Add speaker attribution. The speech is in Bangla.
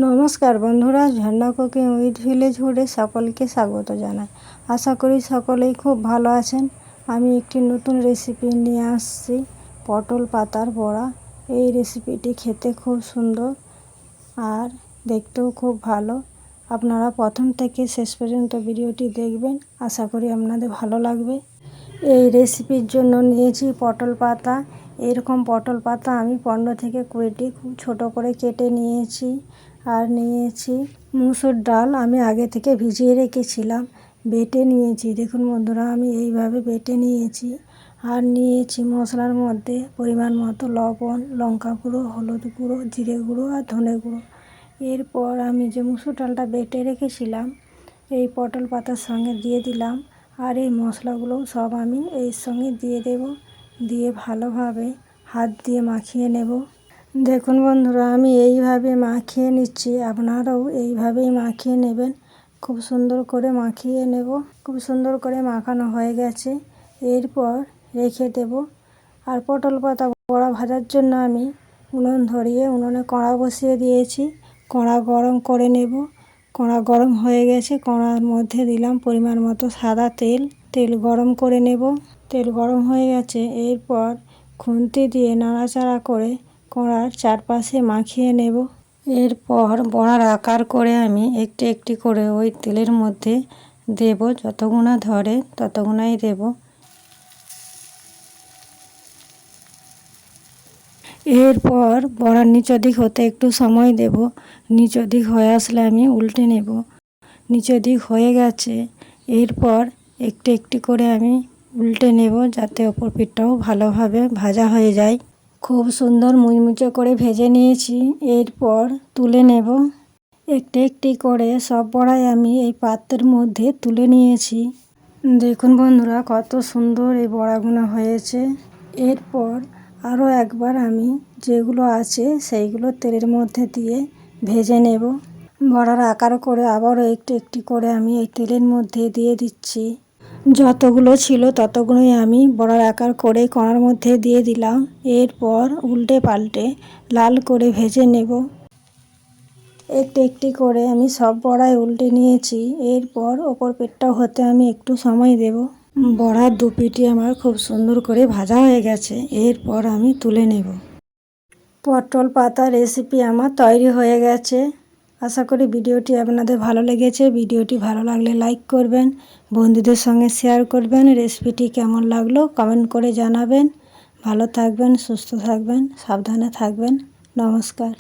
Speaker 1: নমস্কার বন্ধুরা, ঝর্ণা কুকিং উইথ ভিলেজ ফুডে সকলকে স্বাগত জানাই। আশা করি সকলেই খুব ভালো আছেন। আমি একটি নতুন রেসিপি নিয়ে আসছি, পটল পাতার বড়া। এই রেসিপিটি খেতে খুব সুন্দর আর দেখতেও খুব ভালো। আপনারা প্রথম থেকে শেষ পর্যন্ত ভিডিওটি দেখবেন, আশা করি আপনাদের ভালো লাগবে। এই রেসিপির জন্য নিয়েছি পটল পাতা। এরকম পটল পাতা আমি 15 থেকে 20টি খুব ছোটো করে কেটে নিয়েছি। আর নিয়েছি মুসুর ডাল, আমি আগে থেকে ভিজিয়ে রেখেছিলাম, বেটে নিয়েছি। দেখুন বন্ধুরা, আমি এইভাবে বেটে নিয়েছি। আর নিয়েছি মশলার মধ্যে পরিমাণ মতো লবণ, লঙ্কা গুঁড়ো, হলুদ গুঁড়ো, জিরে গুঁড়ো আর ধনে গুঁড়ো। এরপর আমি যে মুসুর ডালটা বেটে রেখেছিলাম এই পটল পাতার সঙ্গে দিয়ে দিলাম। আর এই মশলাগুলো সব আমি এর সঙ্গে দিয়ে দেব, দিয়ে ভালোভাবে হাত দিয়ে মাখিয়ে নেব। দেখুন বন্ধুরা, আমি এইভাবে মাখিয়ে নিচ্ছি, আপনারাও এইভাবেই মাখিয়ে নেবেন। খুব সুন্দর করে মাখিয়ে নেব। খুব সুন্দর করে মাখানো হয়ে গেছে, এরপর রেখে দেব। আর পটল পাতা বড়া ভাজার জন্য আমি উনুন ধরিয়ে উনুনে কড়া বসিয়ে দিয়েছি। কড়া গরম করে নেব। কড়া গরম হয়ে গেছে, কড়ার মধ্যে দিলাম পরিমাণ মতো সাদা তেল। তেল গরম করে নেব। তেল গরম হয়ে গেছে, এরপর খুন্তি দিয়ে নাড়াচাড়া করে কড়ার চারপাশে মাখিয়ে নেব। এরপর বড়ার আকার করে আমি একটি একটি করে ওই তেলের মধ্যে দেব, যতগুনা ধরে ততগুনাই দেব। এরপর বড়ার নিচের দিক হতে একটু সময় দেব। নিচের দিক হয়ে আসলে আমি উল্টে নেব। নিচের দিক হয়ে গেছে, এরপর একটু একটি করে আমি উল্টে নেব, যাতে ওপর পিঠটাও ভালোভাবে ভাজা হয়ে যায়। খুব সুন্দর মুচমুচে করে ভেজে নিয়েছি, এরপর তুলে নেব। একটি একটি করে সব বড়াই আমি এই পাত্রের মধ্যে তুলে নিয়েছি। দেখুন বন্ধুরা, কত সুন্দর এই বড়াগুলো হয়েছে। এরপর আরও একবার আমি যেগুলো আছে সেইগুলো তেলের মধ্যে দিয়ে ভেজে নেব। বড়ার আকার করে আবারও একটি একটি করে আমি এই তেলের মধ্যে দিয়ে দিচ্ছি। যতগুলো ছিল ততগুলোই আমি বড়ার আকার করে কড়ার মধ্যে দিয়ে দিলাম। এরপর উল্টে পাল্টে লাল করে ভেজে নেব। একটি একটি করে আমি সব বড়াই উল্টে নিয়েছি। এরপর ওপর পেটটা হতে আমি একটু সময় দেব। বড়ার দু পিঠি আমার খুব সুন্দর করে ভাজা হয়ে গেছে, এরপর আমি তুলে নেব। পটল পাতা রেসিপি আমার তৈরি হয়ে গেছে। আশা করি ভিডিওটি আপনাদের ভালো লেগেছে। ভিডিওটি ভালো লাগলে লাইক করবেন, বন্ধুদের সঙ্গে শেয়ার করবেন। রেসিপিটি কেমন লাগলো কমেন্ট করে জানাবেন। ভালো থাকবেন, সুস্থ থাকবেন, সাবধানে থাকবেন। নমস্কার।